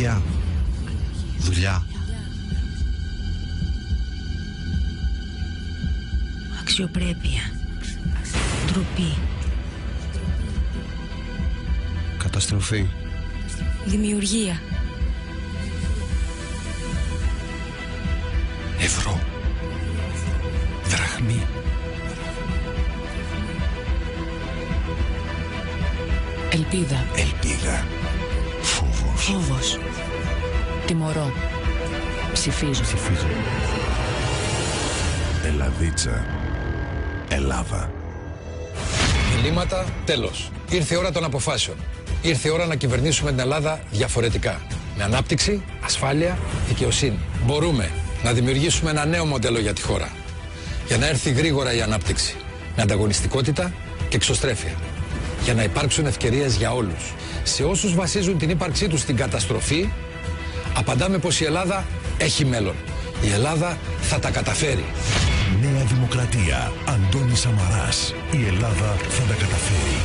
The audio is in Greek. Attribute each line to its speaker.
Speaker 1: Αλήθεια. Δουλειά.
Speaker 2: Αξιοπρέπεια. Ντροπή.
Speaker 1: Καταστροφή.
Speaker 2: Δημιουργία.
Speaker 1: Ευρώ. Δραχμή.
Speaker 2: Ελπίδα.
Speaker 1: Ελπίδα. Φόβος.
Speaker 2: Φόβος. Τιμωρώ. Ψηφίζω.
Speaker 1: Ψηφίζω.
Speaker 3: Ελλαδίτσα. Ελλάδα.
Speaker 4: Ελλείμματα, τέλος. Ήρθε η ώρα των αποφάσεων. Ήρθε η ώρα να κυβερνήσουμε την Ελλάδα διαφορετικά. Με ανάπτυξη, ασφάλεια, δικαιοσύνη. Μπορούμε να δημιουργήσουμε ένα νέο μοντέλο για τη χώρα. Για να έρθει γρήγορα η ανάπτυξη. Με ανταγωνιστικότητα και εξωστρέφεια. Για να υπάρξουν ευκαιρίες για όλους. Σε όσους βασίζουν την ύπαρξή τους στην καταστροφή, απαντάμε πως η Ελλάδα έχει μέλλον. Η Ελλάδα θα τα καταφέρει.
Speaker 3: Νέα Δημοκρατία. Αντώνης Σαμαράς. Η Ελλάδα θα τα καταφέρει.